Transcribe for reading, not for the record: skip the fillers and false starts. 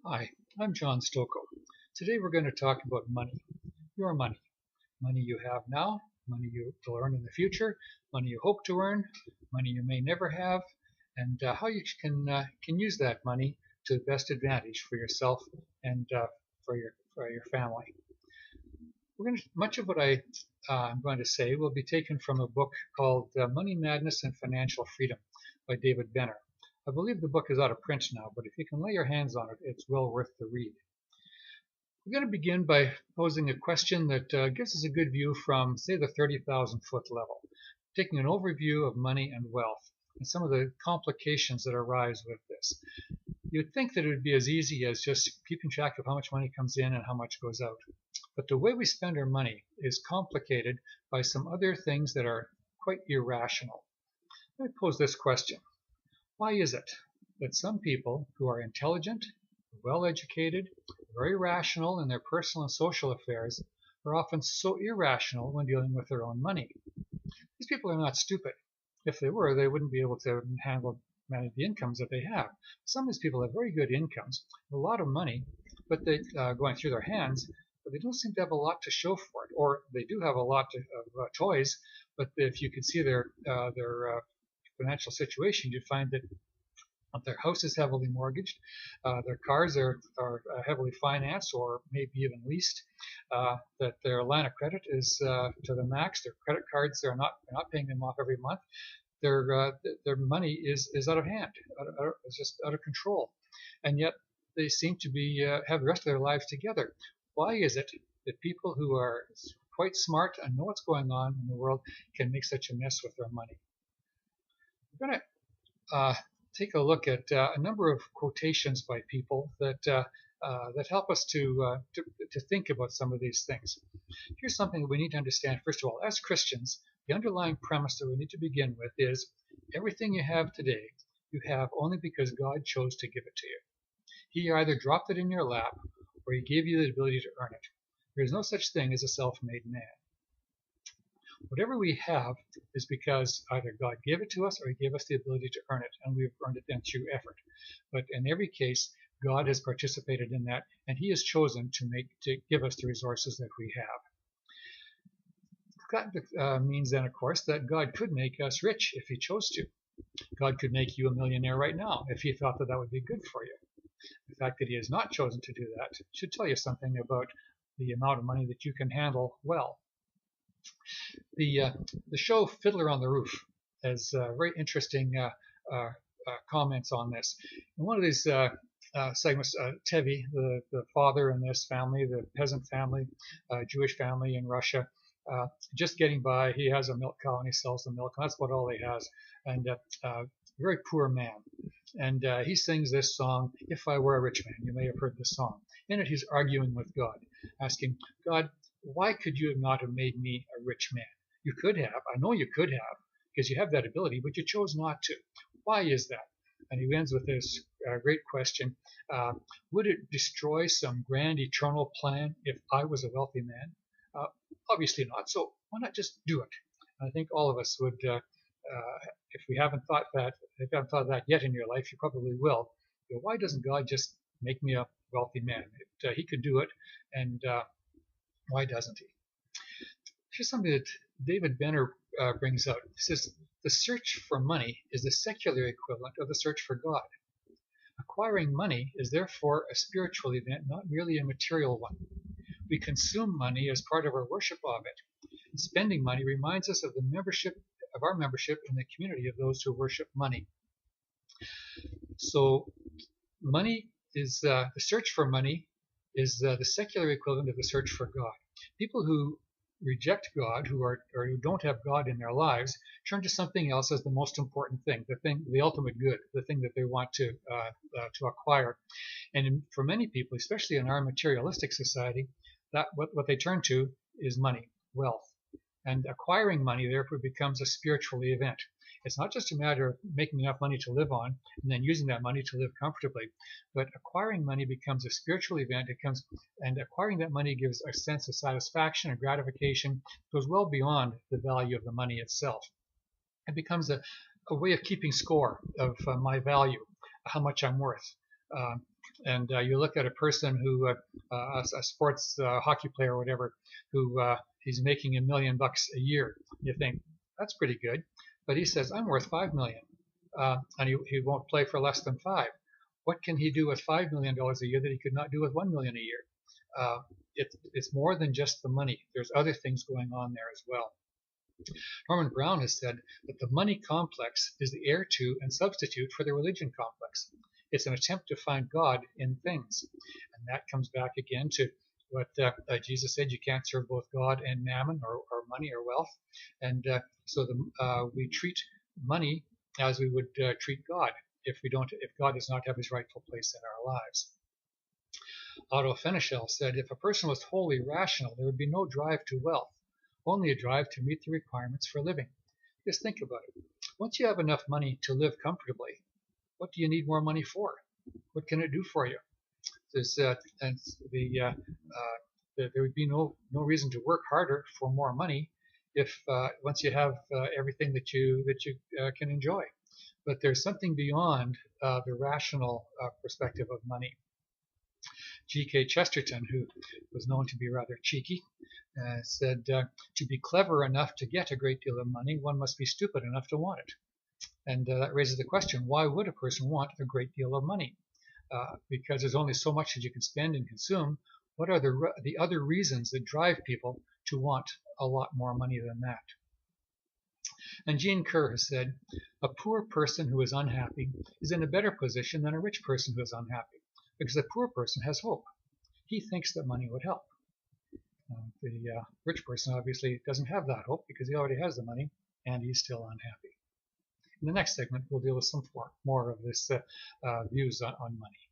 Hi, I'm John Stocco. Today we're going to talk about money, your money. Money you have now, money you will earn in the future, money you hope to earn, money you may never have, and how you can use that money to the best advantage for yourself and for your family. Much of what I'm going to say will be taken from a book called Money Madness and Financial Freedom by David Benner. I believe the book is out of print now, but if you can lay your hands on it, it's well worth the read. We're going to begin by posing a question that gives us a good view from, say, the 30,000 foot level, taking an overview of money and wealth and some of the complications that arise with this. You'd think that it would be as easy as just keeping track of how much money comes in and how much goes out. But the way we spend our money is complicated by some other things that are quite irrational. Let me pose this question. Why is it that some people who are intelligent, well-educated, very rational in their personal and social affairs are often so irrational when dealing with their own money? These people are not stupid. If they were, they wouldn't be able to manage the incomes that they have. Some of these people have very good incomes, a lot of money, but they going through their hands, but they don't seem to have a lot to show for it. Or they do have a lot of toys, but if you could see their financial situation, you'd find that their house is heavily mortgaged, their cars are heavily financed or maybe even leased, that their line of credit is to the max, their credit cards they're not paying them off every month, their money is out of hand, it's just out of control, and yet they seem to be have the rest of their lives together. Why is it that people who are quite smart and know what's going on in the world can make such a mess with their money? We're going to take a look at a number of quotations by people that help us to think about some of these things. Here's something that we need to understand. First of all, as Christians, the underlying premise that we need to begin with is everything you have today, you have only because God chose to give it to you. He either dropped it in your lap or he gave you the ability to earn it. There is no such thing as a self-made man. Whatever we have is because either God gave it to us or he gave us the ability to earn it, and we've earned it then through effort. But in every case, God has participated in that, and he has chosen to give us the resources that we have. That means then, of course, that God could make us rich if he chose to. God could make you a millionaire right now if he thought that that would be good for you. The fact that he has not chosen to do that should tell you something about the amount of money that you can handle well. The show Fiddler on the Roof has very interesting comments on this. In one of these segments, Tevi, the father in this family, the peasant family, Jewish family in Russia, just getting by. He has a milk cow and he sells the milk, and that's about all he has. And very poor man. And he sings this song, If I Were a Rich Man. You may have heard this song. In it, he's arguing with God, asking, God, why could you not have made me a rich man? You could have. I know you could have, because you have that ability, but you chose not to. Why is that? And he ends with this great question. Would it destroy some grand eternal plan if I was a wealthy man? Obviously not. So why not just do it? And I think all of us would, if we haven't thought that yet in your life, you probably will. Why doesn't God just make me a wealthy man? He could do it, and why doesn't he? Here's something that David Benner brings out. He says, the search for money is the secular equivalent of the search for God. Acquiring money is therefore a spiritual event, not merely a material one. We consume money as part of our worship of it. And spending money reminds us of our membership in the community of those who worship money. So money is the search for money is the secular equivalent of the search for God. People who reject God, or who don't have God in their lives, turn to something else as the most important thing, the ultimate good, the thing that they want to acquire. And for many people, especially in our materialistic society, that what they turn to is money, wealth. And acquiring money, therefore, becomes a spiritual event. It's not just a matter of making enough money to live on and then using that money to live comfortably, but acquiring money becomes a spiritual event. And acquiring that money gives a sense of satisfaction and gratification, goes well beyond the value of the money itself. It becomes a way of keeping score of my value, how much I'm worth. And you look at a person who, a sports hockey player or whatever, who he's making $1 million a year. You think that's pretty good, but he says I'm worth $5 million, and he won't play for less than $5. What can he do with $5 million a year that he could not do with $1 million a year? It's more than just the money. There's other things going on there as well. Norman Brown has said that the money complex is the heir to and substitute for the religion complex. It's an attempt to find God in things. And that comes back again to what Jesus said, you can't serve both God and mammon, or money or wealth. And so we treat money as we would treat God if God does not have his rightful place in our lives. Otto Fenichel said, if a person was wholly rational, there would be no drive to wealth, only a drive to meet the requirements for living. Just think about it. Once you have enough money to live comfortably, what do you need more money for? What can it do for you? There would be no reason to work harder for more money if once you have everything that you can enjoy. But there's something beyond the rational perspective of money. G.K. Chesterton, who was known to be rather cheeky, said, to be clever enough to get a great deal of money, one must be stupid enough to want it. And that raises the question, why would a person want a great deal of money? Because there's only so much that you can spend and consume. What are the other reasons that drive people to want a lot more money than that? And Jean Kerr has said, a poor person who is unhappy is in a better position than a rich person who is unhappy, because the poor person has hope. He thinks that money would help. The rich person obviously doesn't have that hope because he already has the money and he's still unhappy. In the next segment, we'll deal with some more of this views on money.